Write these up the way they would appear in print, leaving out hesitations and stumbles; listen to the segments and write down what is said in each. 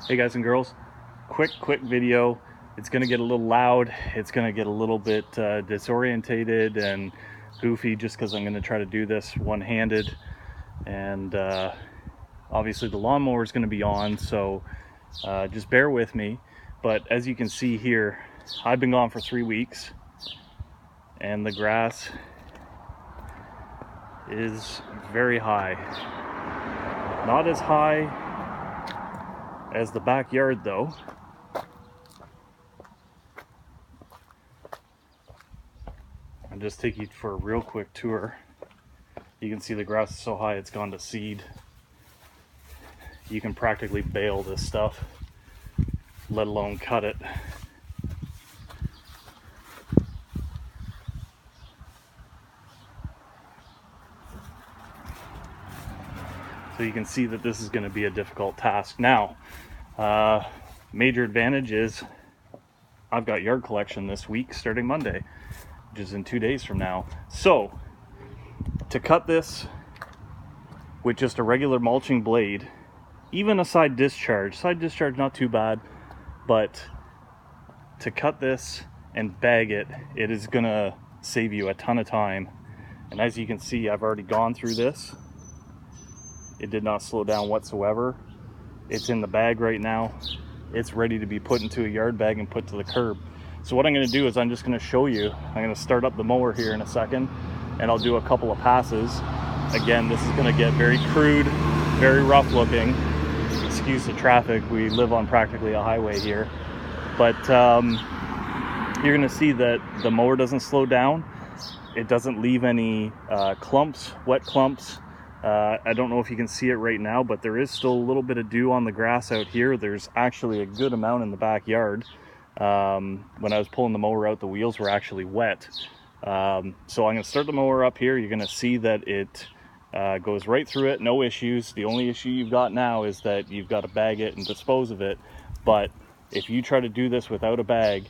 Hey guys and girls, quick video. It's gonna get a little loud, it's gonna get a little bit disorientated and goofy just because I'm gonna try to do this one-handed, and obviously the lawnmower is gonna be on, so just bear with me. But as you can see here, I've been gone for 3 weeks and the grass is very high. Not as high as the backyard though. I'll just take you for a real quick tour. You can see the grass is so high it's gone to seed. You can practically bale this stuff, let alone cut it. So you can see that this is going to be a difficult task. Now, major advantage is I've got yard collection this week starting Monday, which is in 2 days from now. So to cut this with just a regular mulching blade, even a side discharge not too bad, but to cut this and bag it, it is gonna save you a ton of time. And as you can see, I've already gone through this. It did not slow down whatsoever. It's in the bag right now. It's ready to be put into a yard bag and put to the curb. So what I'm gonna do is I'm just gonna show you. I'm gonna start up the mower here in a second and I'll do a couple of passes. Again, this is gonna get very crude, very rough looking. Excuse the traffic, we live on practically a highway here. But you're gonna see that the mower doesn't slow down. It doesn't leave any clumps, wet clumps. I don't know if you can see it right now, but there is still a little bit of dew on the grass out here. There's actually a good amount in the backyard. When I was pulling the mower out, the wheels were actually wet. So I'm going to start the mower up here. You're going to see that it goes right through it, no issues. The only issue you've got now is that you've got to bag it and dispose of it. But if you try to do this without a bag,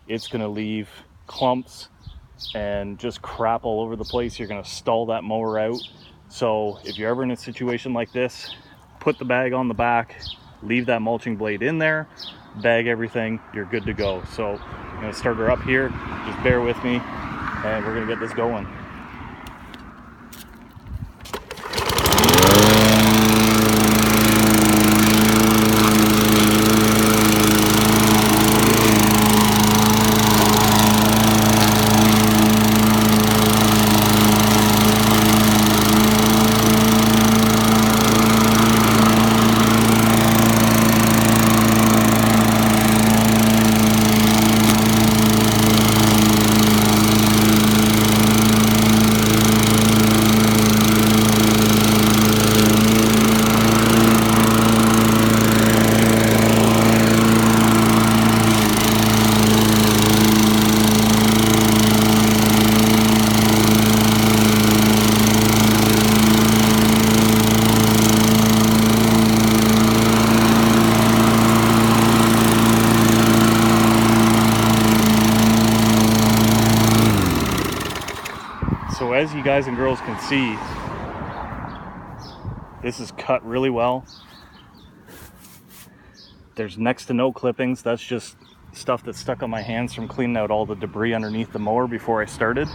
it's going to leave clumps and just crap all over the place. You're going to stall that mower out. So if you're ever in a situation like this, put the bag on the back, leave that mulching blade in there, bag everything, you're good to go. So I'm going to start her up here, just bear with me, and we're going to get this going. So as you guys and girls can see, this is cut really well. There's next to no clippings. That's just stuff that's stuck on my hands from cleaning out all the debris underneath the mower before I started.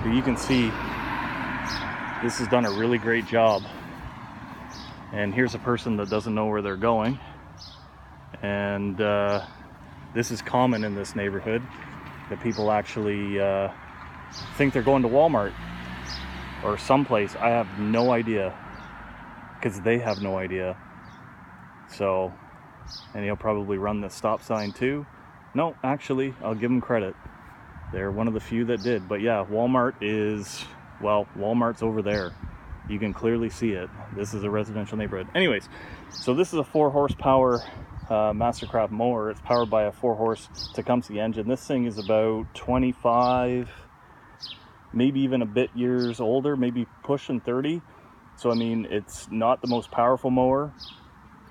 But you can see this has done a really great job. And here's a person that doesn't know where they're going. And this is common in this neighborhood, that people actually think they're going to Walmart or someplace. I have no idea, because they have no idea. So, and he'll probably run the stop sign too. No, actually, I'll give them credit. They're one of the few that did. But yeah, Walmart is, well, Walmart's over there. You can clearly see it. This is a residential neighborhood. Anyways, so this is a 4 horsepower Mastercraft mower. It's powered by a 4-horse Tecumseh engine. This thing is about 25, maybe even a bit years older, maybe pushing 30. So I mean, it's not the most powerful mower,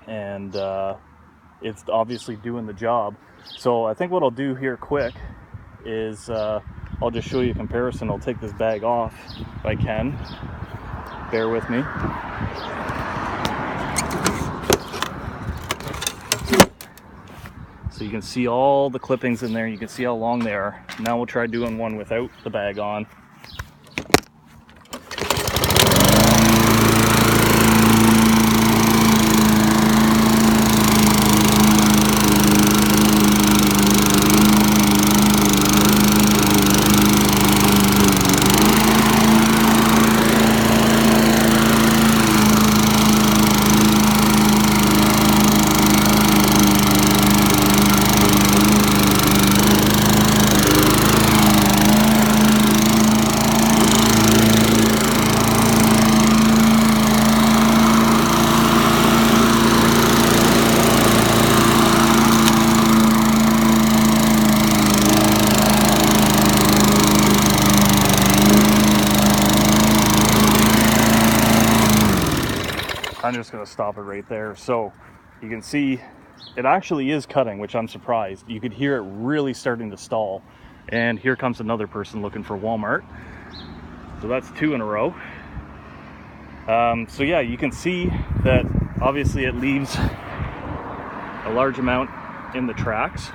and it's obviously doing the job. So I think what I'll do here quick is I'll just show you a comparison. I'll take this bag off if I can. Bear with me. So you can see all the clippings in there. You can see how long they are. Now we'll try doing one without the bag on. I'm just going to stop it right there. So you can see it actually is cutting, which I'm surprised. You could hear it really starting to stall. And here comes another person looking for Walmart. So that's 2 in a row. So yeah, you can see that obviously it leaves a large amount in the tracks.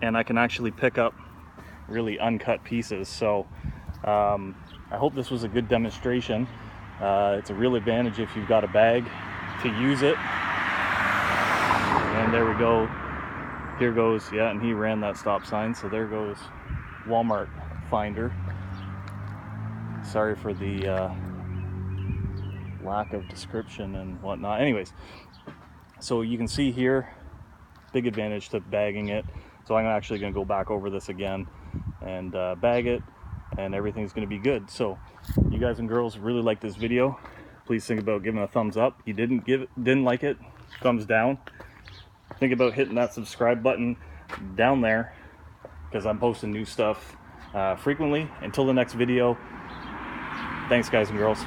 And I can actually pick up really uncut pieces. So I hope this was a good demonstration. It's a real advantage if you've got a bag to use it. And there we go. Here goes, yeah, and he ran that stop sign. So there goes Walmart finder. Sorry for the lack of description and whatnot. Anyways, so you can see here, big advantage to bagging it. So I'm actually going to go back over this again and bag it, and everything's going to be good. So you guys and girls really like this video, please think about giving a thumbs up. You didn't like it, thumbs down. Think about hitting that subscribe button down there, because I'm posting new stuff frequently. Until the next video, thanks guys and girls.